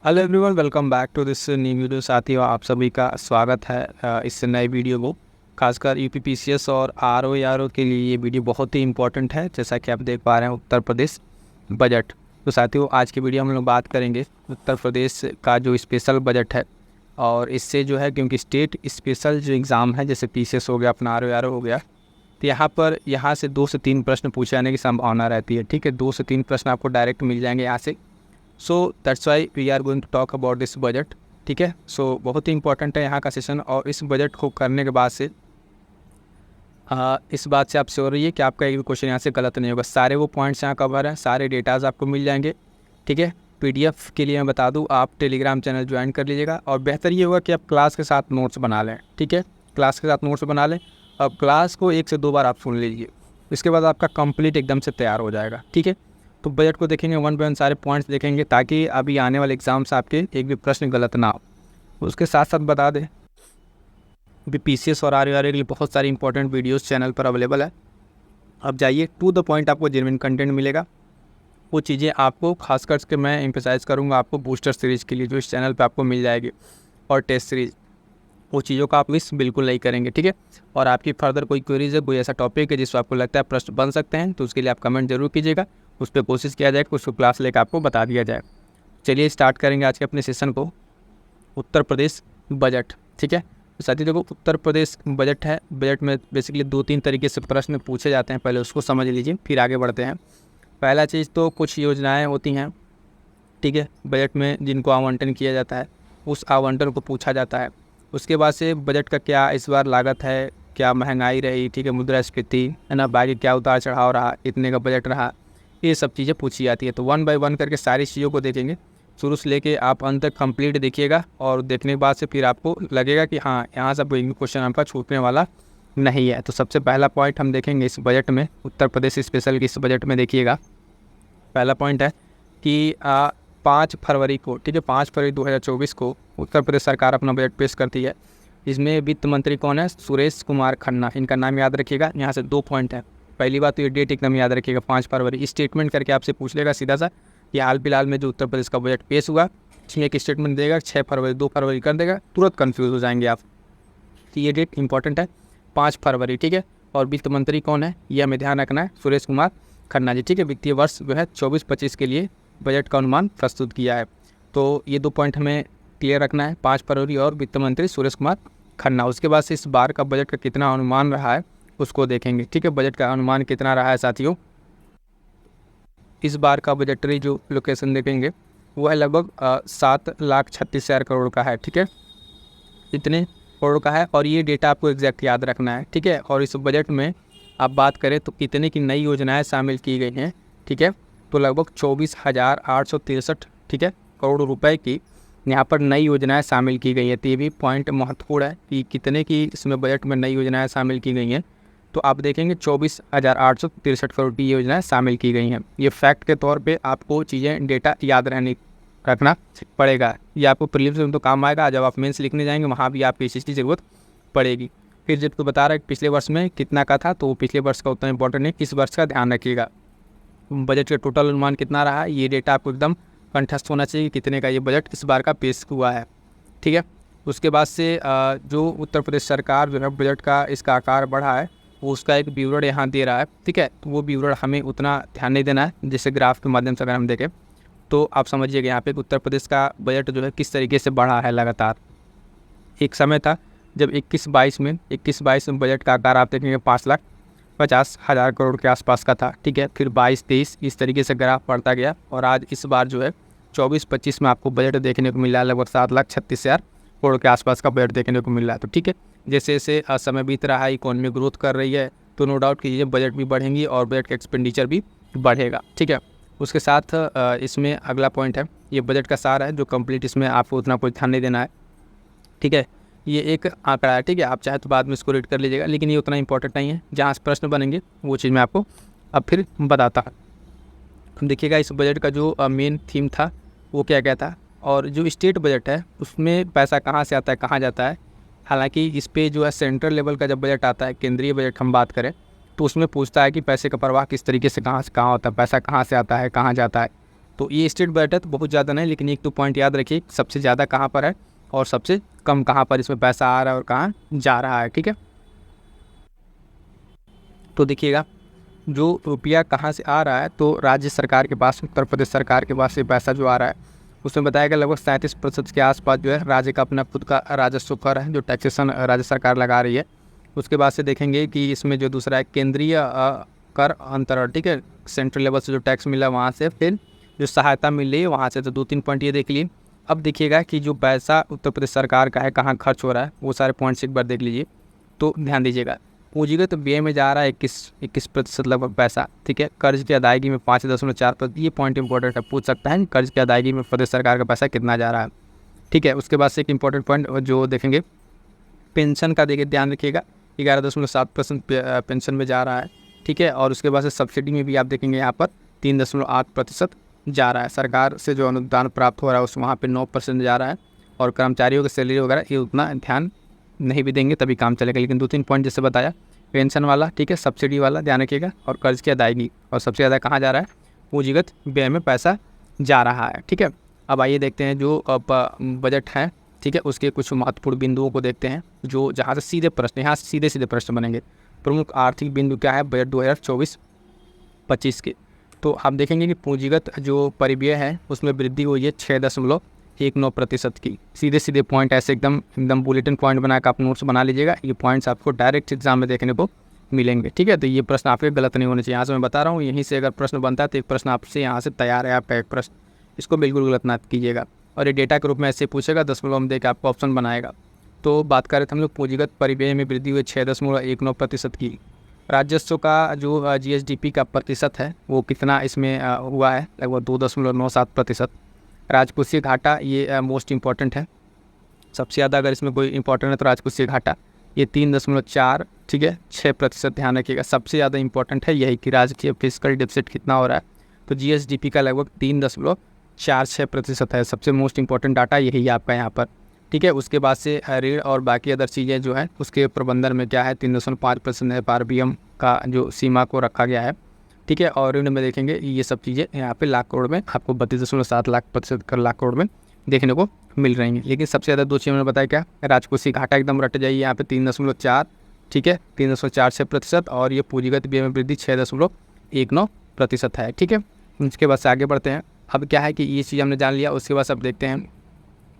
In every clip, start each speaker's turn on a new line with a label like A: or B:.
A: Hello everyone, welcome back to this new video. साथियों, आप सभी का स्वागत है इस नए वीडियो को। खासकर यूपीपीसीएस और आरओ के लिए ये वीडियो बहुत ही इंपॉर्टेंट है। जैसा कि आप देख पा रहे हैं, उत्तर प्रदेश बजट। तो साथियों, आज की वीडियो हम लोग बात करेंगे उत्तर प्रदेश का जो स्पेशल बजट है। और इससे जो है, क्योंकि स्टेट स्पेशल जो एग्ज़ाम है, जैसे पीसीएस हो गया, अपना आरओ हो गया, तो यहाँ से 2 से 3 प्रश्न पूछे जाने की संभावना रहती है। ठीक है, 2 से 3 प्रश्न आपको डायरेक्ट मिल जाएंगे यहाँ से। So that's why we are going to talk about this budget. ठीक है, सो बहुत ही इंपॉर्टेंट है यहाँ का सेशन। और इस बजट को करने के बाद से इस बात से आप श्योर रहिए कि आपका एक भी क्वेश्चन यहाँ से गलत नहीं होगा। सारे वो पॉइंट्स यहाँ कवर हैं, सारे डेटाज आपको मिल जाएंगे। ठीक है, पीडीएफ के लिए मैं बता दूँ, आप टेलीग्राम चैनल ज्वाइन कर लीजिएगा। और बेहतर ये होगा कि आप क्लास के साथ नोट्स बना लें। ठीक है, क्लास के साथ नोट्स बना लें और क्लास को 1 से 2 बार आप सुन लीजिए। इसके बाद आपका कंप्लीट एकदम से तैयार हो जाएगा। ठीक है, तो बजट को देखेंगे, वन बाय वन सारे पॉइंट्स देखेंगे, ताकि अभी आने वाले एग्जाम से आपके एक भी प्रश्न गलत ना हो। उसके साथ साथ बता दें, अभी पीसीएस और आरओ के लिए बहुत सारी इंपॉर्टेंट वीडियोस चैनल पर अवेलेबल है। अब जाइए टू द पॉइंट, आपको जेन्युइन कंटेंट मिलेगा। वो चीज़ें आपको खास करके मैं एम्फेसाइज करूँगा आपको बूस्टर सीरीज़ के लिए, जो इस चैनल पर आपको मिल जाएगी, और टेस्ट सीरीज़। वो चीज़ों का आप मिस बिल्कुल नहीं करेंगे। ठीक है, और आपकी फर्दर कोई क्वेरीज है, कोई ऐसा टॉपिक है जिसको आपको लगता है प्रश्न बन सकते हैं, तो उसके लिए आप कमेंट जरूर कीजिएगा। उस पर कोशिश किया जाए कि उसको क्लास लेकर आपको बता दिया जाए। चलिए स्टार्ट करेंगे आज के अपने सेशन को, उत्तर प्रदेश बजट। ठीक है, तो साथियों देखो, उत्तर प्रदेश बजट है। बजट में बेसिकली 2-3 तरीके से प्रश्न पूछे जाते हैं, पहले उसको समझ लीजिए, फिर आगे बढ़ते हैं। पहला चीज़ तो कुछ योजनाएँ होती हैं, ठीक है, बजट में जिनको आवंटन किया जाता है, उस आवंटन को पूछा जाता है। उसके बाद से बजट का क्या इस बार लागत है, क्या महंगाई रही, ठीक है, मुद्रास्फीति है ना, बाकी क्या उतार चढ़ाव रहा, इतने का बजट रहा, ये सब चीज़ें पूछी जाती है। तो 1 बाय 1 करके सारी चीज़ों को देखेंगे, शुरू से लेके आप अंत तक कंप्लीट देखिएगा। और देखने के बाद से फिर आपको लगेगा कि हाँ, यहाँ से कोई क्वेश्चन आपका छूटने वाला नहीं है। तो सबसे पहला पॉइंट हम देखेंगे इस बजट में, उत्तर प्रदेश स्पेशल के इस बजट में देखिएगा। पहला पॉइंट है कि 5 फरवरी को, ठीक है, 5 फरवरी 2024 को उत्तर प्रदेश सरकार अपना बजट पेश करती है। इसमें वित्त मंत्री कौन है? सुरेश कुमार खन्ना। इनका नाम याद रखिएगा। यहाँ से 2 पॉइंट है। पहली बात तो ये डेट एकदम याद रखिएगा, 5 फरवरी। स्टेटमेंट करके आपसे पूछ लेगा सीधा सा कि हाल फिलहाल में जो उत्तर प्रदेश का बजट पेश हुआ, एक स्टेटमेंट देगा, 6 फरवरी 2 फरवरी कर देगा, तुरंत कन्फ्यूज़ हो जाएंगे आप। तो ये डेट इंपॉर्टेंट है, 5 फरवरी। ठीक है, और वित्त मंत्री कौन है ये हमें ध्यान रखना है, सुरेश कुमार खन्ना जी। ठीक है, वित्तीय वर्ष जो है 24-25 के लिए बजट का अनुमान प्रस्तुत किया है। तो ये 2 पॉइंट हमें क्लियर रखना है, 5 फरवरी और वित्त मंत्री सुरेश कुमार खन्ना। उसके बाद से इस बार का बजट का कितना अनुमान रहा है उसको देखेंगे। ठीक है, बजट का अनुमान कितना रहा है साथियों, इस बार का बजटरी जो लोकेशन देखेंगे वो है लगभग 7,36,000 करोड़ का है। ठीक है, इतने करोड़ का है, और ये डेटा आपको एग्जैक्ट याद रखना है। ठीक है, और इस बजट में आप बात करें तो कितने की नई योजनाएं शामिल की गई हैं, ठीक है, तो लगभग 24,863, ठीक है, करोड़ रुपए की यहाँ पर नई योजनाएं शामिल की गई हैं। तो ये भी पॉइंट महत्वपूर्ण है कि कितने की इसमें बजट में नई योजनाएं शामिल की गई हैं। तो आप देखेंगे 24,863 करोड़ की योजनाएं शामिल की गई हैं। ये फैक्ट के तौर पे आपको चीज़ें डेटा याद रखना पड़ेगा। ये आपको प्रीलिम्स में तो काम आएगा, जब आप मेंस लिखने जाएंगे वहाँ भी आपको इस चीज़ की ज़रूरत पड़ेगी। फिर जब तो बता रहा है कि पिछले वर्ष में कितना का था, तो वो पिछले वर्ष का उतना इंपॉर्टेंट नहीं, इस वर्ष का ध्यान रखिएगा। बजट का टोटल अनुमान कितना रहा है, ये डेटा आपको एकदम कंठस्थ होना चाहिए, कितने का ये बजट इस बार का पेश हुआ है। ठीक है, उसके बाद से जो उत्तर प्रदेश सरकार जो है बजट का इसका आकार बढ़ा है, वो उसका एक विवरण यहाँ दे रहा है। ठीक है, तो वो विवरण हमें उतना ध्यान नहीं देना है। जैसे ग्राफ के माध्यम से अगर हम देखें तो आप समझिएगा यहाँ पे उत्तर प्रदेश का बजट जो है किस तरीके से बढ़ा है लगातार। एक समय था जब 21-22 में बजट का आकार आप देखेंगे 5,50,000 करोड़ के आसपास का था। ठीक है, फिर 22-23 इस तरीके से ग्राफ बढ़ता गया, और आज इस बार जो है 24-25 में आपको बजट देखने को मिल रहा है लगभग 7,36,000 करोड़ के आसपास का बजट देखने को मिल रहा है। तो ठीक है, जैसे जैसे समय बीत रहा है, इकोनॉमी ग्रोथ कर रही है, तो नो डाउट कि ये बजट भी बढ़ेंगी और बजट का एक्सपेंडिचर भी बढ़ेगा। ठीक है, उसके साथ इसमें अगला पॉइंट है, ये बजट का सार है जो कंप्लीट, इसमें आपको उतना कोई ध्यान नहीं देना है। ठीक है, ये एक आंकड़ा है। ठीक है, आप चाहे तो बाद में इसको रीड कर लीजिएगा, लेकिन ये उतना इंपॉर्टेंट नहीं है। जहाँ से प्रश्न बनेंगे वो चीज़ मैं आपको अब फिर बताता हूँ। देखिएगा, इस बजट का जो मेन थीम था वो क्या क्या था, और जो स्टेट बजट है उसमें पैसा कहाँ से आता है, कहाँ जाता है। हालांकि इस पे जो है सेंट्रल लेवल का जब बजट आता है, केंद्रीय बजट हम बात करें, तो उसमें पूछता है कि पैसे का प्रवाह किस तरीके से कहाँ होता है, पैसा कहाँ से आता है, कहाँ जाता है। तो ये स्टेट बजट है तो बहुत ज़्यादा नहीं, लेकिन एक तो पॉइंट याद रखिए सबसे ज़्यादा कहाँ पर है और सबसे कम कहाँ पर इसमें पैसा आ रहा है और कहाँ जा रहा है। ठीक है, तो देखिएगा जो रुपया कहाँ से आ रहा है, तो राज्य सरकार के पास, उत्तर प्रदेश सरकार के पास ये पैसा जो आ रहा है उसमें बताया गया लगभग 37% के आसपास जो है राज्य का अपना खुद का राजस्व कर है, जो टैक्सेशन राज्य सरकार लगा रही है। उसके बाद से देखेंगे कि इसमें जो दूसरा है केंद्रीय कर अंतरण, ठीक है, सेंट्रल लेवल से जो टैक्स मिला वहाँ से, फिर जो सहायता मिल रही है वहाँ से। तो 2-3 पॉइंट ये देख लिए। अब देखिएगा कि जो पैसा उत्तर प्रदेश सरकार का है कहाँ खर्च हो रहा है, वो सारे पॉइंट्स एक बार देख लीजिए। तो ध्यान दीजिएगा, पूंजीगत व्यय में जा रहा है 21% लगभग पैसा। ठीक है, कर्ज की अदायगी में 5.4%, ये पॉइंट इंपॉर्टेंट है, पूछ सकता है कर्ज की अदायगी में प्रदेश सरकार का पैसा कितना जा रहा है। ठीक है, उसके बाद से एक इंपॉर्टेंट पॉइंट जो देखेंगे पेंशन का, देखिए ध्यान रखिएगा 11.7% पेंशन में जा रहा है। ठीक है, और उसके बाद से सब्सिडी में भी आप देखेंगे यहाँ पर 3.8% जा रहा है। सरकार से जो अनुदान प्राप्त हो रहा है उस वहाँ पे 9% जा रहा है, और कर्मचारियों की सैलरी वगैरह ये उतना ध्यान नहीं भी देंगे तभी काम चलेगा। लेकिन 2-3 पॉइंट जैसे बताया, पेंशन वाला, ठीक है, सब्सिडी वाला ध्यान रखिएगा, और कर्ज की अदायगी, और सबसे ज़्यादा कहाँ जा रहा है, पूंजीगत व्यय में पैसा जा रहा है। ठीक है, अब आइए देखते हैं जो बजट है, ठीक है, उसके कुछ महत्वपूर्ण बिंदुओं को देखते हैं, जो जहाँ से सीधे प्रश्न, यहाँ से सीधे सीधे प्रश्न बनेंगे। प्रमुख आर्थिक बिंदु क्या है बजट 2024-25 के? तो आप देखेंगे कि पूंजीगत जो परिव्यय है उसमें वृद्धि हुई है 6.19% की। सीधे सीधे पॉइंट ऐसे एकदम बुलेटिन पॉइंट बनाकर आप नोट्स बना लीजिएगा, ये पॉइंट्स आपको डायरेक्ट एग्जाम में देखने को मिलेंगे। ठीक है, तो ये प्रश्न आपके गलत नहीं होने चाहिए। यहाँ से मैं बता रहा हूँ, यहीं से अगर प्रश्न बनता है तो एक प्रश्न आपसे यहाँ से तैयार है आपका एक प्रश्न, इसको बिल्कुल गलत ना कीजिएगा। और ये डेटा के रूप में ऐसे पूछेगा, 10 देकर आपको ऑप्शन बनाएगा। तो बात करें तो हम लोग पूंजीगत परिव्यय में वृद्धि हुई 6.19% की। राजस्व का जो GSDP का प्रतिशत है वो कितना इसमें हुआ है, लगभग 2.97%। राजकोषीय घाटा ये मोस्ट इम्पॉर्टेंट है, सबसे ज़्यादा अगर इसमें कोई इंपॉर्टेंट है तो राजकोषीय घाटा ये 3.4, ठीक है, 6% ध्यान रखिएगा। सबसे ज़्यादा इंपॉर्टेंट है यही कि राजकीय फिस्कल डिफिसिट कितना हो रहा है, तो GSDP का लगभग 3.46% है। सबसे मोस्ट इंपॉर्टेंट डाटा यही है आपका यहाँ पर। ठीक है, उसके बाद से ऋण और बाकी अदर चीज़ें जो है उसके प्रबंधन में क्या है, 3.5% है, RBM का जो सीमा को रखा गया है। ठीक है, और ऋण में देखेंगे ये सब चीज़ें यहाँ पे लाख करोड़ में आपको 32.7 लाख करोड़ में देखने को मिल रही हैं। लेकिन सबसे ज़्यादा दो चीज़ मैंने बताया क्या, राजकोषीय घाटा एकदम रट जाइए यहाँ पे 3.4, ठीक है, 3.46%, और ये पूंजीगत व्यय में वृद्धि 6.19% है। ठीक है, उसके बाद से आगे बढ़ते हैं। अब क्या है कि ये चीज़ हमने जान लिया, उसके बाद सब देखते हैं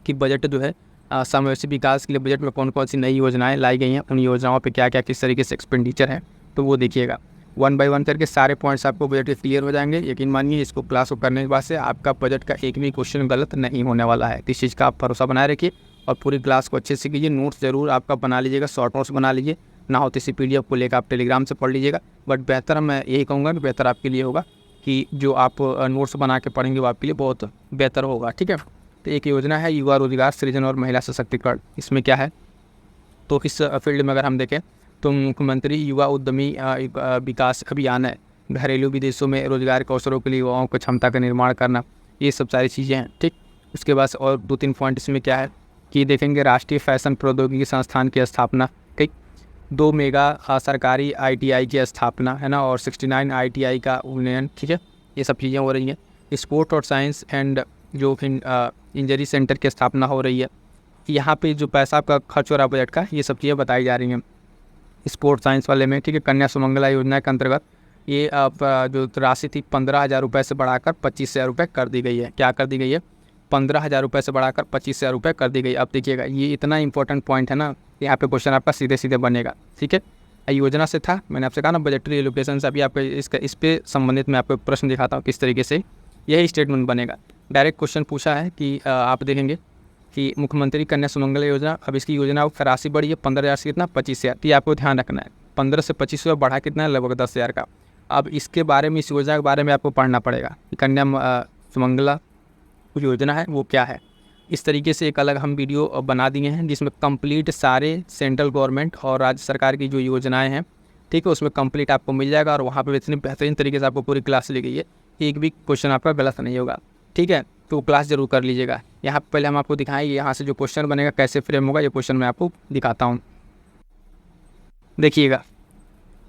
A: कि बजट जो है समावेशी विकास के लिए बजट में कौन कौन सी नई योजनाएं लाई गई हैं, उन योजनाओं पे क्या क्या किस तरीके से एक्सपेंडिचर है, तो वो देखिएगा। 1 बाय 1 करके सारे पॉइंट्स आपको बजट के क्लियर हो जाएंगे। यकीन मानिए इसको क्लास को करने के बाद से आपका बजट का एक भी क्वेश्चन गलत नहीं होने वाला है। इस चीज़ का आप भरोसा बनाए रखिए और पूरी क्लास को अच्छे से कीजिए। नोट्स ज़रूर आपका बना लीजिएगा, शॉर्ट नोट्स बना लीजिए, ना हो तो इसी PDF को लेकर आप टेलीग्राम से पढ़ लीजिएगा। बट बेहतर मैं यही कहूँगा कि बेहतर आपके लिए होगा कि जो आप नोट्स बना के पढ़ेंगे वो आपके लिए बहुत बेहतर होगा। ठीक है, तो एक योजना है युवा रोजगार सृजन और महिला सशक्तिकरण। इसमें क्या है, तो इस फील्ड में अगर हम देखें तो मुख्यमंत्री युवा उद्यमी विकास अभियान है, घरेलू विदेशों में रोजगार के अवसरों के लिए युवाओं को क्षमता का निर्माण करना, ये सब सारी चीज़ें हैं। ठीक, उसके बाद और 2-3 पॉइंट इसमें क्या है कि देखेंगे राष्ट्रीय फैशन प्रौद्योगिकी संस्थान की स्थापना, ठीक, 2 मेगा सरकारी ITI की स्थापना है ना, और 69 ITI का उन्नयन। ठीक है, ये सब चीज़ें हो रही हैं। स्पोर्ट और साइंस एंड जो इंजरी सेंटर की स्थापना हो रही है। यहाँ पे जो पैसा आपका खर्च हो रहा है बजट का, ये सब चीज़ें बताई जा रही हैं स्पोर्ट साइंस वाले में। ठीक है, कन्या सुमंगला योजना के अंतर्गत ये जो राशि थी 15,000 रुपये से बढ़ाकर 25,000 रुपये कर दी गई है। क्या कर दी गई है, 15,000 रुपये से बढ़ाकर 25,000 रुपये कर दी गई। अब देखिएगा ये इतना इंपॉर्टेंट पॉइंट है ना, यहाँ पे क्वेश्चन आपका सीधे सीधे बनेगा। ठीक है, योजना से था, मैंने आपसे कहा ना बजटरी एलोकेशन से। अभी आपको इस पे संबंधित मैं आपको प्रश्न दिखाता हूँ किस तरीके से यही स्टेटमेंट बनेगा। डायरेक्ट क्वेश्चन पूछा है कि आप देखेंगे कि मुख्यमंत्री कन्या सुमंगला योजना, अब इसकी योजना राशि बढ़ी है 15,000 से कितना 25,000। तो ये आपको ध्यान रखना है, 15 से 25,000 बढ़ा कितना है, लगभग 10,000 का। अब इसके बारे में, इस योजना के बारे में आपको पढ़ना पड़ेगा कि कन्या सुमंगला योजना है वो क्या है। इस तरीके से एक अलग हम वीडियो बना दिए हैं जिसमें कंप्लीट सारे सेंट्रल गवर्नमेंट और राज्य सरकार की जो योजनाएं हैं, ठीक है, उसमें कंप्लीट आपको मिल जाएगा। और वहाँ पर इतनी बेहतरीन तरीके से आपको पूरी क्लास ली गई है, एक भी क्वेश्चन आपका गलत नहीं होगा। ठीक है, तो क्लास जरूर कर लीजिएगा। यहाँ पहले हम आपको दिखाएंगे यहाँ से जो क्वेश्चन बनेगा कैसे फ्रेम होगा, ये क्वेश्चन मैं आपको दिखाता हूँ। देखिएगा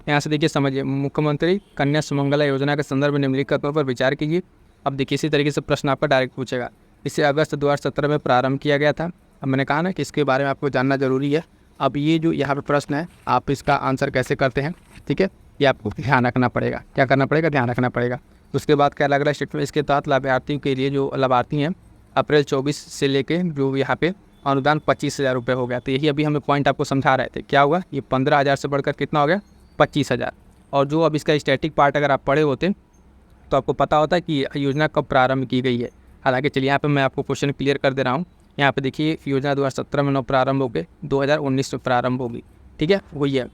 A: यहाँ से, देखिए समझिए, मुख्यमंत्री कन्या सुमंगला योजना के संदर्भ में निम्नलिखित तत्वों पर विचार कीजिए। अब देखिए इसी तरीके से प्रश्न आपका डायरेक्ट पूछेगा। इसे अगस्त 2017 में प्रारंभ किया गया था। अब मैंने कहा ना कि इसके बारे में आपको जानना ज़रूरी है। अब ये जो यहाँ पे प्रश्न है, आप इसका आंसर कैसे करते हैं, ठीक है, ये आपको ध्यान रखना पड़ेगा। क्या करना पड़ेगा? ध्यान रखना पड़ेगा। उसके बाद क्या लग रहा है स्टेटमेंट, इसके तहत लाभार्थियों के लिए जो लाभार्थी हैं अप्रैल 24 से लेके जो यहाँ पे अनुदान 25,000 रुपये हो गया। तो यही अभी हमें पॉइंट आपको समझा रहे थे। क्या हुआ? ये 15,000 से बढ़कर कितना हो गया? 25,000। और जो अब इसका स्टैटिक पार्ट अगर आप पढ़े होते तो आपको पता होता है कि योजना कब प्रारंभ की गई है। हालांकि चलिए यहाँ पे मैं आपको क्वेश्चन क्लियर कर दे रहा हूँ। यहाँ पे देखिए योजना 2017 में न प्रारंभ हो गई, 2019 में प्रारंभ होगी, ठीक है, वही है।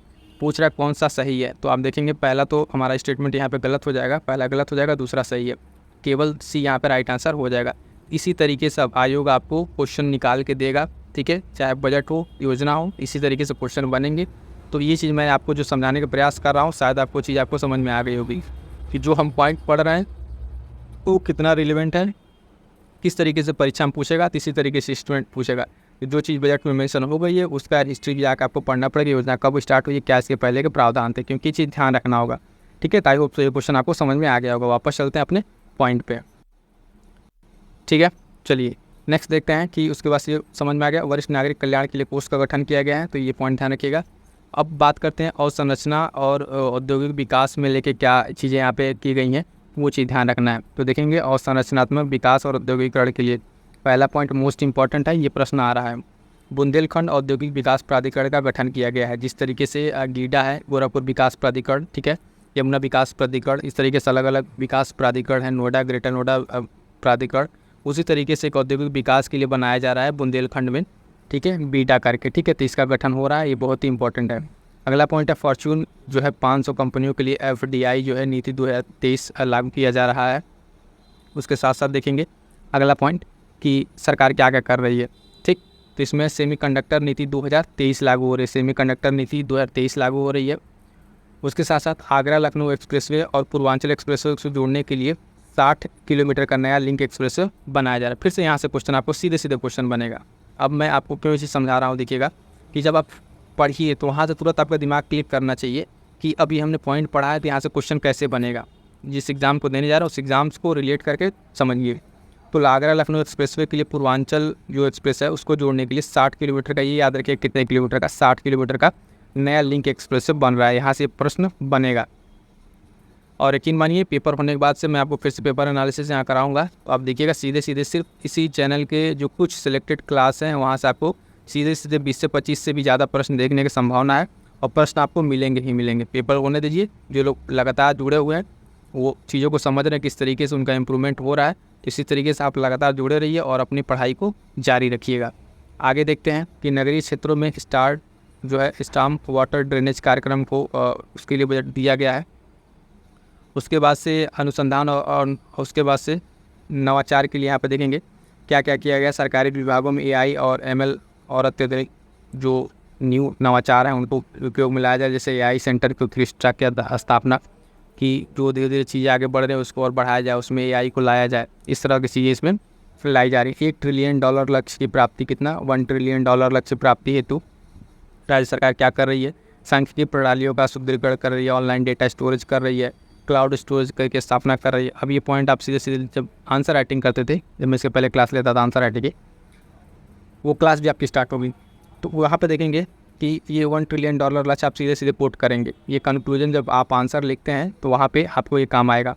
A: पूछ रहा है कौन सा सही है, तो आप देखेंगे पहला तो हमारा स्टेटमेंट यहाँ पे गलत हो जाएगा, पहला गलत हो जाएगा, दूसरा सही है, केवल सी यहाँ पे राइट आंसर हो जाएगा। इसी तरीके से अब आयोग आपको क्वेश्चन निकाल के देगा, ठीक है, चाहे बजट हो, योजना हो, इसी तरीके से क्वेश्चन बनेंगे। तो ये चीज़ मैं आपको जो समझाने का प्रयास कर रहा हूँ, शायद आपको चीज़ आपको समझ में आ गई होगी कि जो हम पॉइंट पढ़ रहे हैं वो कितना रिलेवेंट है, किस तरीके से परीक्षा में पूछेगा, तो इसी तरीके से स्टूडेंट पूछेगा। जो चीज़ बजट में मेंशन हो गई है उसका हिस्ट्री भी जाकर आपको पढ़ना पड़ेगा, योजना कब स्टार्ट हुई है, क्या इसके पहले के प्रावधान थे, क्योंकि चीज़ ध्यान रखना होगा, ठीक है। आई होप तो ये क्वेश्चन आपको समझ में आ गया होगा। वापस चलते हैं अपने पॉइंट पे, ठीक है। चलिए नेक्स्ट देखते हैं कि उसके बाद ये समझ में आ गया, वरिष्ठ नागरिक कल्याण के लिए कोष का गठन किया गया है, तो ये पॉइंट ध्यान रखिएगा। अब बात करते हैं अवसंरचना और औद्योगिक विकास में लेके क्या चीज़ें यहाँ पे की गई हैं, वो चीज़ ध्यान रखना है। तो देखेंगे अवसंरचनात्मक विकास और औद्योगिकरण के लिए पहला पॉइंट मोस्ट इंपॉर्टेंट है, ये प्रश्न आ रहा है। बुंदेलखंड औद्योगिक विकास प्राधिकरण का गठन किया गया है, जिस तरीके से गीडा है गोरखपुर विकास प्राधिकरण, ठीक है, यमुना विकास प्राधिकरण, इस तरीके से अलग अलग विकास प्राधिकरण है, नोएडा ग्रेटर नोएडा प्राधिकरण, उसी तरीके से एक औद्योगिक विकास के लिए बनाया जा रहा है बुंदेलखंड में, ठीक है, बीटा करके, ठीक है। तो इसका गठन हो रहा है, ये बहुत ही इंपॉर्टेंट है। अगला पॉइंट है फॉर्च्यून जो है 500 कंपनियों के लिए FDI जो है नीति 2023 लागू किया जा रहा है। उसके साथ साथ देखेंगे अगला पॉइंट कि सरकार क्या क्या कर रही है, ठीक। तो इसमें सेमीकंडक्टर नीति 2023 लागू हो रही है, सेमीकंडक्टर नीति 2023 लागू हो रही है। उसके साथ साथ आगरा लखनऊ एक्सप्रेसवे और पूर्वांचल एक्सप्रेसवे से जोड़ने के लिए 60 किलोमीटर का नया लिंक एक्सप्रेसवे बनाया जा रहा है। फिर से यहाँ से क्वेश्चन आपको सीधे सीधे क्वेश्चन बनेगा। अब मैं आपको क्यों चीज़ समझा रहा हूँ, देखिएगा कि जब आप पढ़िए तो वहाँ से तुरंत आपका दिमाग क्लिक करना चाहिए कि अभी हमने पॉइंट पढ़ा है तो यहाँ से क्वेश्चन कैसे बनेगा। जिस एग्ज़ाम को देने जा रहा है उस एग्ज़ाम्स को रिलेट करके समझिए। तो आगरा लखनऊ एक्सप्रेसवे के लिए पूर्वांचल जो एक्सप्रेस है उसको जोड़ने के लिए 60 किलोमीटर का, ये याद रखिए कितने किलोमीटर का, 60 किलोमीटर का नया लिंक एक्सप्रेसवे बन रहा है, यहाँ से प्रश्न बनेगा। और यकीन मानिए पेपर होने के बाद से मैं आपको फिर से पेपर एनालिसिस यहाँ कराऊंगा, तो आप देखिएगा सीधे सीधे सिर्फ इसी चैनल के जो कुछ सिलेक्टेड क्लास हैं वहाँ से आपको सीधे सीधे 20 से 25 से भी ज़्यादा प्रश्न देखने की संभावना है, और प्रश्न आपको मिलेंगे ही मिलेंगे। पेपर होने दीजिए, जो लोग लगातार जुड़े हुए हैं वो चीज़ों को समझ रहे हैं किस तरीके से उनका इम्प्रूवमेंट हो रहा है, इसी तरीके से आप लगातार जुड़े रहिए और अपनी पढ़ाई को जारी रखिएगा। आगे देखते हैं कि नगरीय क्षेत्रों में स्टार्ट जो है स्टाम्प वाटर ड्रेनेज कार्यक्रम को उसके लिए बजट दिया गया है। उसके बाद से अनुसंधान और उसके बाद से नवाचार के लिए यहाँ पर देखेंगे क्या क्या किया गया। सरकारी विभागों में AI और ML और अत्यधिक जो न्यू नवाचार हैं उनको उपयोग में लाया जाए, जैसे AI सेंटर की उत्कृष्टता की स्थापना की, जो धीरे धीरे चीज़ें आगे बढ़ रही हैं उसको और बढ़ाया जाए, उसमें AI को लाया जाए, इस तरह की चीज़ें इसमें लाई जा रही है। $1 ट्रिलियन लक्ष्य की प्राप्ति, कितना, $1 ट्रिलियन लक्ष्य प्राप्ति हेतु राज्य सरकार क्या कर रही है, सांख्यिकी प्रणालियों का सुदृढ़ीकरण कर रही है, ऑनलाइन डेटा स्टोरेज कर रही है, क्लाउड स्टोरेज करके स्थापना कर रही है। अब ये पॉइंट आप सीधे सीधे जब आंसर राइटिंग करते थे, जब मैं इसके पहले क्लास लेता था आंसर राइटिंग की, वो क्लास भी आपकी स्टार्ट होगी, तो वहाँ पे देखेंगे कि ये $1 ट्रिलियन लक्ष्य आप सीधे सीधे कोट करेंगे। ये कंक्लूजन जब आप आंसर लिखते हैं तो वहाँ पे आपको ये काम आएगा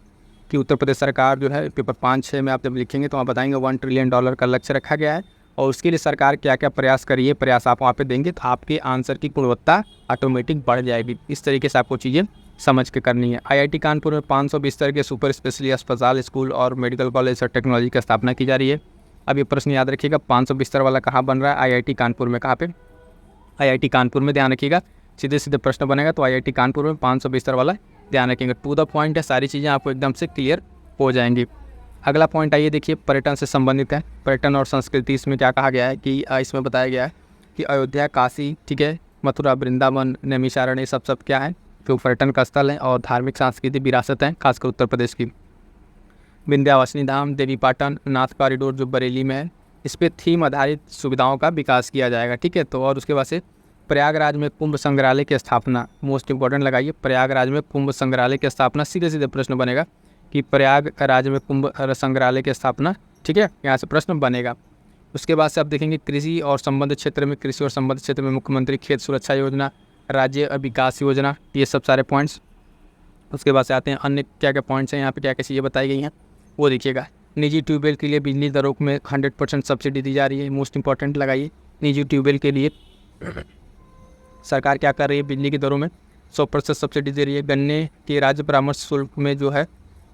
A: कि उत्तर प्रदेश सरकार जो है पेपर 5-6 में आप जब लिखेंगे तो वहाँ बताएंगे $1 ट्रिलियन का लक्ष्य रखा गया है और उसके लिए सरकार क्या क्या प्रयास करी है, प्रयास आप वहाँ पे देंगे तो आपके आंसर की गुणवत्ता ऑटोमेटिक बढ़ जाएगी। इस तरीके से आपको चीज़ें समझ के करनी है। IIT कानपुर में 500 बिस्तर के सुपर स्पेशलिटी अस्पताल, स्कूल और मेडिकल कॉलेज और टेक्नोलॉजी की स्थापना की जा रही है। अब ये प्रश्न याद रखिएगा, 500 बिस्तर वाला कहाँ बन रहा है, IIT कानपुर में। कहाँ पे? IIT कानपुर में, ध्यान रखिएगा, सीधे सीधे प्रश्न बनेगा तो IIT कानपुर में 500 बिस्तर वाला ध्यान रखेंगे। टू द पॉइंट है, सारी चीज़ें आपको एकदम से क्लियर हो जाएंगी। अगला पॉइंट आइए देखिए, पर्यटन से संबंधित है, पर्यटन और संस्कृति। इसमें क्या कहा गया है कि इसमें बताया गया है कि अयोध्या, काशी, ठीक है, मथुरा, वृंदावन, नैमिषारण्य सब क्या है, जो पर्यटन का स्थल है और धार्मिक सांस्कृतिक विरासत है, खासकर उत्तर प्रदेश की। विंध्यावासिनी धाम, देवीपाटन, नाथ कॉरिडोर जो बरेली में है, इस पर थीम आधारित सुविधाओं का विकास किया जाएगा, ठीक है। तो और उसके बाद से प्रयागराज में कुंभ संग्रहालय की स्थापना, मोस्ट इंपॉर्टेंट लगाइए, प्रयागराज में कुंभ संग्रहालय की स्थापना। सीधे सीधे प्रश्न बनेगा कि प्रयागराज में कुंभ संग्रहालय की स्थापना, ठीक है, यहाँ से प्रश्न बनेगा। उसके बाद से आप देखेंगे कृषि और संबंधित क्षेत्र में, कृषि और संबंधित क्षेत्र में मुख्यमंत्री खेत सुरक्षा योजना, राज्य विकास योजना, ये सब सारे पॉइंट्स। उसके बाद से आते हैं अन्य क्या क्या पॉइंट्स हैं, यहाँ पे क्या क्या चीज़ें बताई गई हैं वो देखिएगा। निजी ट्यूबवेल के लिए बिजली दरों में 100% सब्सिडी दी जा रही है, मोस्ट इंपॉर्टेंट लगाइए। निजी ट्यूबवेल के लिए सरकार क्या कर रही है, बिजली की दरों में 100% सब्सिडी दे रही है। गन्ने के राज्य परामर्श शुल्क में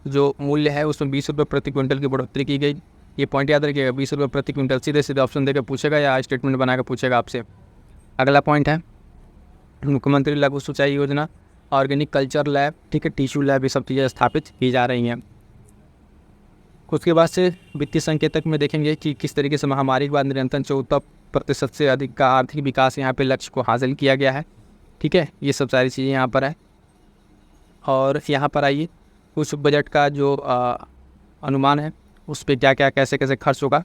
A: जो मूल्य है उसमें 20 रुपये प्रति क्विंटल की बढ़ोतरी की गई। ये पॉइंट याद रखिएगा, 20 रुपये प्रति क्विंटल। सीधे सीधे ऑप्शन देकर पूछेगा या स्टेटमेंट बनाकर पूछेगा आपसे। अगला पॉइंट है मुख्यमंत्री लघु सिंचाई योजना, ऑर्गेनिक कल्चर लैब, ठीक है, टिश्यू लैब, ये सब चीज़ें स्थापित की जा रही हैं। उसके बाद से वित्तीय संकेतक में देखेंगे कि किस तरीके से महामारी के बाद निरंतर 14% से अधिक का आर्थिक विकास यहाँ पे लक्ष्य को हासिल किया गया है, ठीक है, ये सब सारी चीज़ें यहाँ पर है। और यहाँ पर आइए कुछ बजट का जो अनुमान है उस पर क्या क्या कैसे कैसे खर्च होगा।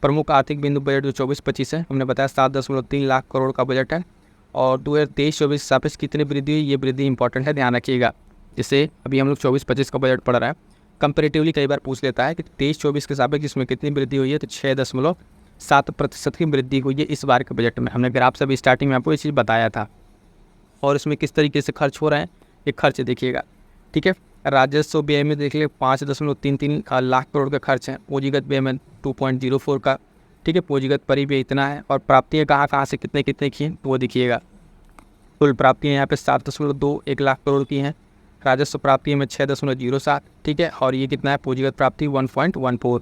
A: प्रमुख आर्थिक बिंदु बजट जो 24-25 है, हमने बताया 7.3 लाख करोड़ का बजट है। और 2023-24 सापेक्ष कितनी वृद्धि हुई, ये वृद्धि इंपॉर्टेंट है, ध्यान रखिएगा। जैसे अभी हम लोग 24-25 का बजट पढ़ रहा है, कंपेरेटिवली कई बार पूछ लेता है कि 23-24 के सापेक्ष इसमें कितनी वृद्धि हुई है, तो 6.7% की वृद्धि हुई है इस बार के बजट में। हमने ग्राफ से भी स्टार्टिंग में आपको ये चीज़ बताया था। और इसमें किस तरीके से खर्च हो रहे हैं ये खर्च देखिएगा, ठीक है। राजस्व व्यय में देख लिया 5.33 लाख करोड़ का खर्च है। पूंजीगत व्यय में 2.04 का, ठीक है, पूंजीगत परिव्यय इतना है। और प्राप्तियाँ कहाँ से कितने कितने की हैं तो वो देखिएगा। कुल प्राप्तियाँ यहाँ पे 7.21 लाख करोड़ की हैं। राजस्व प्राप्ति में 6.07, ठीक है। और ये कितना है, पूंजीगत प्राप्ति 1.14,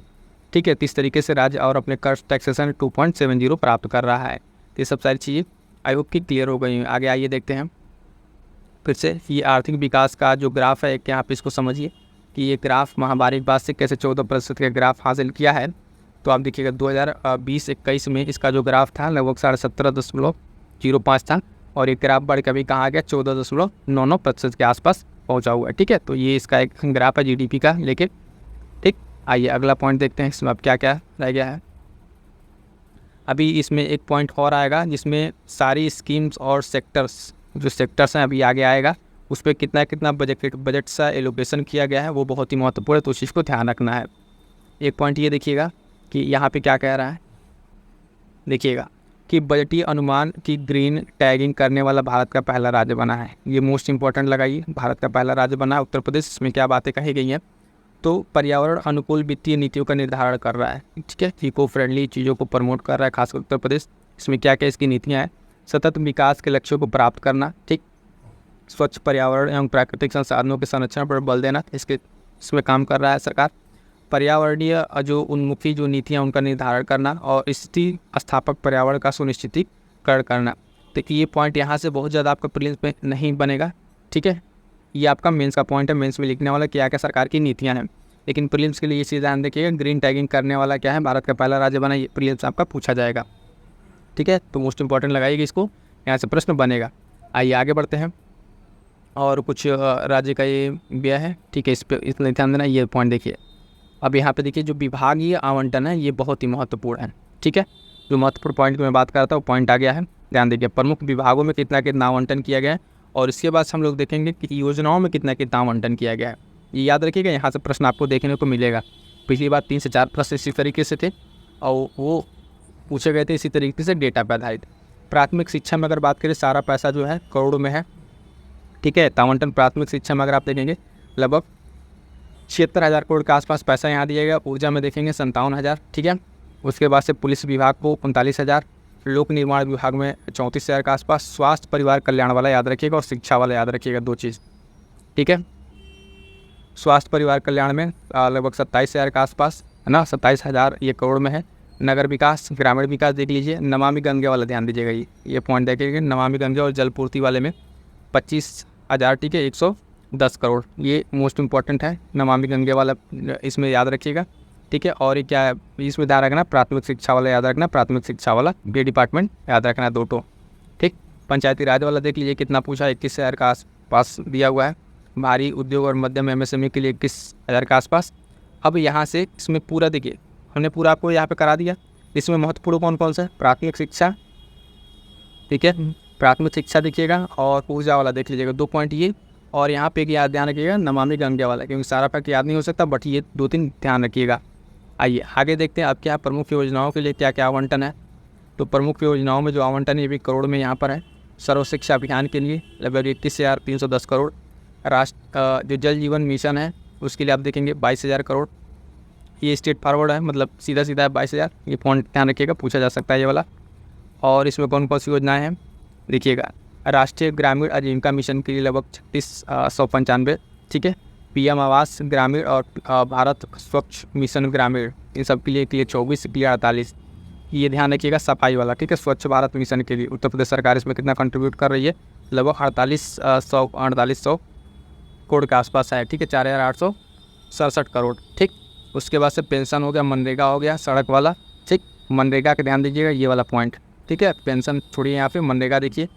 A: ठीक है। तो इस तरीके से राज्य और अपने कर टैक्सेशन 2.70 प्राप्त कर रहा है। तो ये सब सारी चीज़ें आई होप कि क्लियर हो गई हैं। आगे आइए देखते हैं फिर से ये आर्थिक विकास का जो ग्राफ है, क्या आप इसको समझिए कि ये ग्राफ महामारी के बाद से कैसे 14% का ग्राफ हासिल किया है। तो आप देखिएगा 2020-21 में इसका जो ग्राफ था लगभग 17.05 था, और ये ग्राफ बढ़ के अभी कहाँ गया 14.99% के आसपास पहुंचा हुआ है, ठीक है। तो ये इसका एक ग्राफ है जीडीपी का लेके, ठीक। आइए अगला पॉइंट देखते हैं इसमें अब क्या क्या रह गया है। अभी इसमें एक पॉइंट और आएगा जिसमें सारी स्कीम्स और सेक्टर्स, जो सेक्टर्स हैं अभी आगे आएगा, उस पर कितना कितना बजट सा एलोकेशन किया गया है वो बहुत ही महत्वपूर्ण है, तो उस चीज़ को ध्यान रखना है। एक पॉइंट ये देखिएगा कि यहाँ पे क्या कह रहा है, देखिएगा कि बजटीय अनुमान की ग्रीन टैगिंग करने वाला भारत का पहला राज्य बना है। ये मोस्ट इंपॉर्टेंट लगाइए, भारत का पहला राज्य बना है उत्तर प्रदेश। इसमें क्या बातें कही गई हैं, तो पर्यावरण अनुकूल वित्तीय नीतियों का निर्धारण कर रहा है, ठीक है, इको फ्रेंडली चीज़ों को प्रमोट कर रहा है खासकर उत्तर प्रदेश। इसमें क्या क्या इसकी नीतियाँ हैं, सतत विकास के लक्ष्यों को प्राप्त करना, ठीक, स्वच्छ पर्यावरण एवं प्राकृतिक संसाधनों के संरक्षण पर बल देना, इसमें काम कर रहा है सरकार। पर्यावरणीय जो उन्मुखी जो नीतियाँ उनका निर्धारण करना और स्थिति स्थापक पर्यावरण का सुनिश्चितीकरण करना। तो ये पॉइंट यहाँ से बहुत ज़्यादा आपका प्रीलिम्स में नहीं बनेगा, ठीक है, ये आपका मेंस का पॉइंट है, मेंस में लिखने वाला क्या क्या सरकार की नीतियाँ हैं। लेकिन प्रीलिम्स के लिए ये चीज़ ध्यान देखिएगा, ग्रीन टैगिंग करने वाला क्या है, भारत का पहला राज्य बना, ये प्रीलिम्स आपका पूछा जाएगा, ठीक है। तो मोस्ट इंपॉर्टेंट लगाइएगा इसको, यहाँ से प्रश्न बनेगा। आइए आगे बढ़ते हैं और कुछ राज्य का ये व्यय है, ठीक है, इस पर इतना ध्यान देना। ये पॉइंट देखिए, अब यहाँ पे देखिए जो विभागीय आवंटन है ये बहुत ही महत्वपूर्ण है, ठीक है। जो महत्वपूर्ण पॉइंट की मैं बात कर रहा था वो पॉइंट आ गया है, ध्यान दीजिए। प्रमुख विभागों में कितना कितना आवंटन किया गया है, और इसके बाद हम लोग देखेंगे कि योजनाओं में कितना कितना आवंटन किया गया है। ये याद रखिएगा, यहाँ से प्रश्न आपको देखने को मिलेगा। पिछली बार 3 से 4 प्रश्न इसी तरीके से थे और वो पूछे गए थे इसी तरीके से डेटा पर आधारित। प्राथमिक शिक्षा में अगर बात करें सारा पैसा जो है करोड़ों में है, ठीक है। आवंटन प्राथमिक शिक्षा में अगर आप देखेंगे लगभग 76,000 करोड़ के आसपास पैसा यहाँ दिया गया। ऊर्जा में देखेंगे 57,000, ठीक है। उसके बाद से पुलिस विभाग को 39,000, लोक निर्माण विभाग में 34,000 के आसपास, स्वास्थ्य परिवार कल्याण वाला याद रखिएगा और शिक्षा वाला याद रखिएगा, 2 चीज़, ठीक है। स्वास्थ्य परिवार कल्याण में लगभग 27,000 के आसपास है ना, 27,000 ये करोड़ में है। नगर विकास ग्रामीण विकास देख लीजिए, नमामि गंगे वाला ध्यान दीजिएगा, ये पॉइंट देखिएगा, नमामि गंगे और जल पूर्ति वाले में 25,000, ठीक है, 110 करोड़, ये मोस्ट इंपॉर्टेंट है नमामि गंगे वाला, इसमें याद रखिएगा, ठीक है। और ये क्या है इसमें ध्यान रखना, प्राथमिक शिक्षा वाला याद रखना, प्राथमिक शिक्षा वाला बी डिपार्टमेंट याद रखना, 2 ठीक। पंचायती राज वाला देख लीजिए कितना पूछा, 21,000 का आसपास दिया हुआ है। भारी उद्योग और मध्यम एमएसएमई के लिए 21,000 के आसपास। अब यहाँ से इसमें पूरा देखिए, हमने पूरा आपको यहाँ पे करा दिया। इसमें महत्वपूर्ण कौन कौन सा है, प्राथमिक शिक्षा, ठीक है, प्राथमिक शिक्षा देखिएगा, और ऊर्जा वाला देख लीजिएगा, 2 पॉइंट ये, और यहाँ पे एक याद ध्यान रखिएगा नमामि गंगे वाला, क्योंकि सारा फैक्ट याद नहीं हो सकता, बट ये 2-3 ध्यान रखिएगा। आइए आगे देखते हैं अब क्या प्रमुख योजनाओं के लिए क्या क्या आवंटन है। तो प्रमुख योजनाओं में जो आवंटन है ये भी करोड़ में यहाँ पर है। सर्व शिक्षा अभियान के लिए लगभग 31,310 करोड़। राष्ट्र जो जल जीवन मिशन है उसके लिए आप देखेंगे 22,000 करोड़। ये स्टेट फॉरवर्ड है, मतलब सीधा सीधा है 22,000। ये पॉइंट ध्यान रखिएगा, पूछा जा सकता है ये वाला। और इसमें कौन कौन सी योजनाएं हैं देखिएगा। राष्ट्रीय ग्रामीण आजीविका मिशन के लिए लगभग 3695, ठीक है। PM आवास ग्रामीण और भारत स्वच्छ मिशन ग्रामीण, इन सब के लिए 24, के लिए 48। ये ध्यान रखिएगा सफाई वाला, ठीक है। स्वच्छ भारत मिशन के लिए उत्तर प्रदेश सरकार इसमें कितना कंट्रीब्यूट कर रही है, लगभग 4800 करोड़ के आसपास है, ठीक है। 4,867 करोड़, ठीक। उसके बाद से पेंशन हो गया, मनरेगा हो गया, सड़क वाला, ठीक। मनरेगा के ध्यान दीजिएगा ये वाला पॉइंट, ठीक है। पेंशन छोड़िए, यहाँ पे मनरेगा देखिए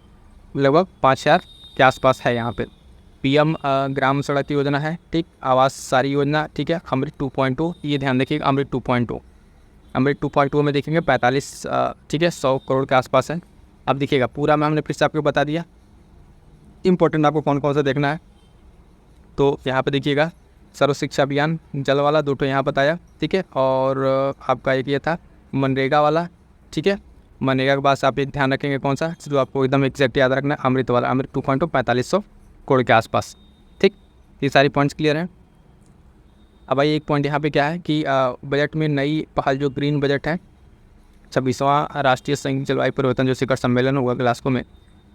A: लगभग 5,000 के आसपास है यहाँ पे। PM ग्राम सड़क योजना है, ठीक। आवास सारी योजना, ठीक है। अमृत 2.2, ये ध्यान रखिएगा, अमृत 2.2। अमृत 2.2 में देखेंगे 45, ठीक है, 100 करोड़ के आसपास है। अब देखिएगा पूरा में हमने फिर से आपको बता दिया। इंपॉर्टेंट आपको कौन कौन सा देखना है, तो यहाँ पे देखिएगा सर्व शिक्षा अभियान जल वाला 2 यहाँ बताया, ठीक है। और आपका एक ये था मनरेगा वाला, ठीक है। मनरेगा के बाद आप एक ध्यान रखेंगे कौन सा, जो आपको एकदम एग्जैक्ट याद रखना है, अमृत वाला, अमृत 2.2 4500 करोड़ के आसपास, ठीक। ये सारी पॉइंट्स क्लियर हैं। अब भाई एक पॉइंट यहाँ पे क्या है कि बजट में नई पहल जो ग्रीन बजट है, 26वां राष्ट्रीय संयुक्त जलवायु परिवर्तन जो शिखर सम्मेलन हुआ ग्लासगो में,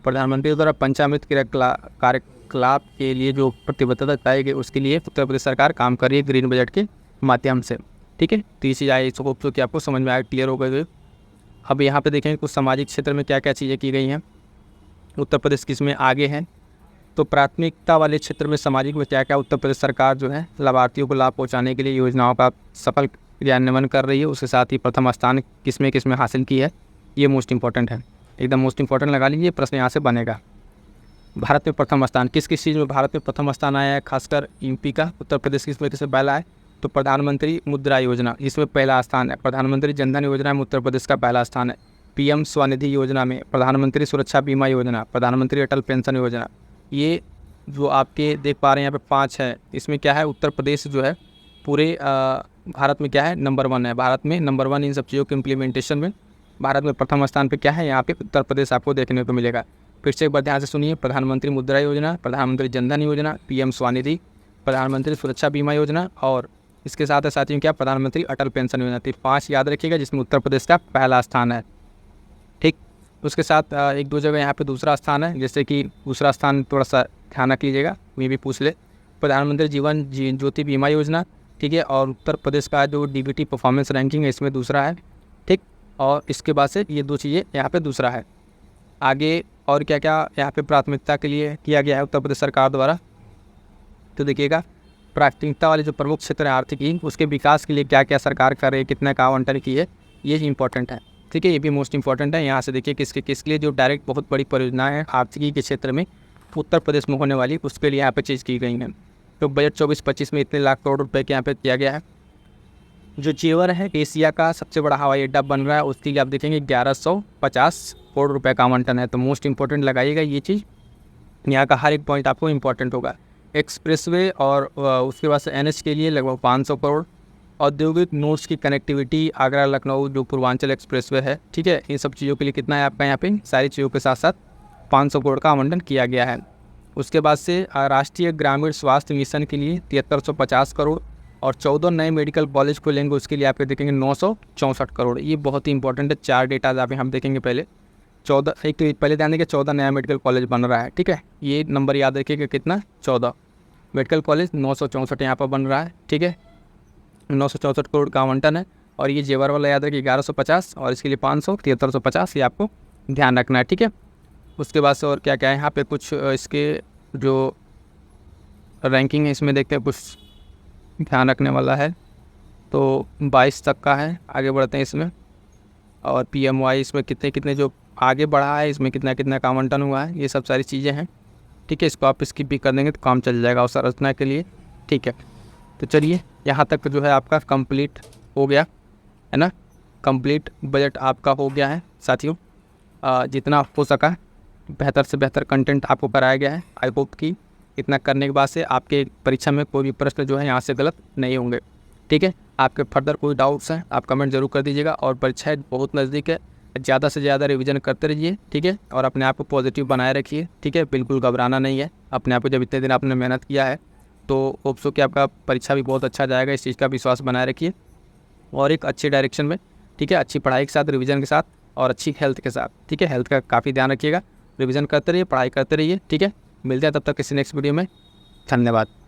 A: प्रधानमंत्री द्वारा पंचामृत कार्यकलाप के लिए जो प्रतिबद्धता बताई गई उसके लिए उत्तर प्रदेश सरकार काम कर रही है ग्रीन बजट के माध्यम से, ठीक है। तो ये चीज़ आई होप कि आपको समझ में आया, क्लियर हो गई। अब यहाँ पे देखेंगे कुछ सामाजिक क्षेत्र में क्या क्या चीज़ें की गई हैं, उत्तर प्रदेश किसमें आगे है। तो प्राथमिकता वाले क्षेत्र में सामाजिक में क्या क्या उत्तर प्रदेश सरकार जो है लाभार्थियों को लाभ पहुँचाने के लिए योजनाओं का सफल क्रियान्वयन कर रही है। उसके साथ ही प्रथम स्थान किसमें हासिल की है, ये मोस्ट इंपॉर्टेंट है, एकदम मोस्ट इंपॉर्टेंट लगा लीजिए, प्रश्न यहाँ से बनेगा। भारत में प्रथम स्थान किस चीज़ में भारत में प्रथम स्थान आया है, खासकर यूपी का। उत्तर प्रदेश किस वजह से पहला है, तो प्रधानमंत्री मुद्रा योजना इसमें पहला स्थान है। प्रधानमंत्री जनधन योजना में उत्तर प्रदेश का पहला स्थान है। PM स्वनिधि योजना में, प्रधानमंत्री सुरक्षा बीमा योजना, प्रधानमंत्री अटल पेंशन योजना, ये जो आपके देख पा रहे हैं यहाँ पे 5 है। इसमें क्या है, उत्तर प्रदेश जो है पूरे भारत में क्या है, नंबर 1 है। भारत में नंबर 1 इन सब चीज़ों के इम्प्लीमेंटेशन में भारत में प्रथम स्थान पे क्या है, यहाँ पे उत्तर प्रदेश आपको देखने को मिलेगा। फिर से एक बार ध्यान से सुनिए, प्रधानमंत्री मुद्रा योजना, प्रधानमंत्री जनधन योजना, PM स्वनिधि, प्रधानमंत्री सुरक्षा बीमा योजना, और इसके साथ साथियों क्या, प्रधानमंत्री अटल पेंशन योजना। तो 5 याद रखिएगा जिसमें उत्तर प्रदेश का पहला स्थान है, ठीक। उसके साथ 1-2 जगह यहाँ पे दूसरा स्थान है, जैसे कि दूसरा स्थान थोड़ा सा ध्यान रख लीजिएगा, मैं भी पूछ ले, प्रधानमंत्री जीवन ज्योति बीमा योजना, ठीक है। और उत्तर प्रदेश का जो DBT परफॉर्मेंस रैंकिंग है इसमें दूसरा है, ठीक। और इसके बाद से ये 2 चीज़ें यहाँ पे दूसरा है। आगे और क्या क्या यहाँ पे प्राथमिकता के लिए किया गया है उत्तर प्रदेश सरकार द्वारा, तो देखिएगा प्राथमिकता वाले जो प्रमुख क्षेत्र है आर्थिकी, उसके विकास के लिए क्या क्या सरकार कर रही है, कितना का आवंटन की है, ये इंपॉर्टेंट है, ठीक है। ये भी मोस्ट इंपॉर्टेंट है। यहाँ से देखिए किसके लिए जो डायरेक्ट बहुत बड़ी परियोजनाएं हैं आर्थिकी के क्षेत्र में उत्तर प्रदेश में होने वाली, उसके लिए यहाँ पे चीज़ की गई है। तो बजट 24-25 में इतने लाख करोड़ रुपए के यहाँ पे किया गया है। जो जेवर है एशिया का सबसे बड़ा हवाई अड्डा बन रहा है, उसके लिए आप देखेंगे 1150 करोड़ रुपए का आवंटन है। तो मोस्ट इंपॉर्टेंट लगाइएगा ये चीज़, यहाँ का हर एक पॉइंट आपको इंपॉर्टेंट होगा। एक्सप्रेसवे और उसके बाद से NH के लिए लगभग 500 करोड़। औद्योगिक नोड्स की कनेक्टिविटी आगरा लखनऊ जो पूर्वांचल एक्सप्रेसवे है, ठीक है, इन सब चीज़ों के लिए कितना है आपका यहाँ पे, सारी चीज़ों के साथ साथ 500 करोड़ का आवंटन किया गया है। उसके बाद से राष्ट्रीय ग्रामीण स्वास्थ्य मिशन के लिए 7350 करोड़, और 14 नए मेडिकल कॉलेज खोलेंगे, उसके लिए आप देखेंगे 964 करोड़। ये बहुत ही इंपॉर्टेंट है, 4 डेटाज आप हम देखेंगे पहले। 14, एक तो पहले ध्यान देंगे 14 नया मेडिकल कॉलेज बन रहा है, ठीक है, ये नंबर याद रखिएगा कितना, 14 मेडिकल कॉलेज 964 यहाँ पर बन रहा है, ठीक है। 964 करोड़ का आवंटन है। और ये जेवर वाला याद रखिए 1150, और इसके लिए 500, 7350, ये आपको ध्यान रखना है, ठीक है। उसके बाद से और क्या क्या है यहाँ पे, कुछ इसके जो रैंकिंग है इसमें देखते हैं, कुछ ध्यान रखने वाला है। तो 22 तक का है, आगे बढ़ते हैं इसमें। और PMY इसमें कितने जो आगे बढ़ा है, इसमें कितना का आवंटन हुआ है, ये सब सारी चीज़ें हैं, ठीक है। इसको आप स्किप भी कर देंगे तो काम चल जाएगा उस संरचना के लिए, ठीक है। तो चलिए यहाँ तक जो है आपका कंप्लीट हो गया है ना, कंप्लीट बजट आपका हो गया है साथियों। जितना हो सका बेहतर से बेहतर कंटेंट आपको कराया गया है। आई होप कि इतना करने के बाद से आपके परीक्षा में कोई भी प्रश्न जो है यहाँ से गलत नहीं होंगे। ठीक है, आपके फर्दर कोई डाउट्स हैं आप कमेंट जरूर कर दीजिएगा। और परीक्षाएँ बहुत नज़दीक है, ज़्यादा से ज़्यादा रिवीजन करते रहिए। ठीक है, और अपने आप को पॉजिटिव बनाए रखिए। ठीक है, बिल्कुल घबराना नहीं है अपने आप को। जब इतने दिन आपने मेहनत किया है तो होप्स हो कि आपका परीक्षा भी बहुत अच्छा जाएगा, इस चीज़ का विश्वास बनाए रखिए और एक अच्छे डायरेक्शन में। ठीक है, अच्छी पढ़ाई के साथ, रिवीजन के साथ और अच्छी हेल्थ के साथ। ठीक है, हेल्थ का काफ़ी ध्यान रखिएगा, रिवीजन करते रहिए, पढ़ाई करते रहिए। ठीक है, मिलते हैं तब तक किसी नेक्स्ट वीडियो में। धन्यवाद।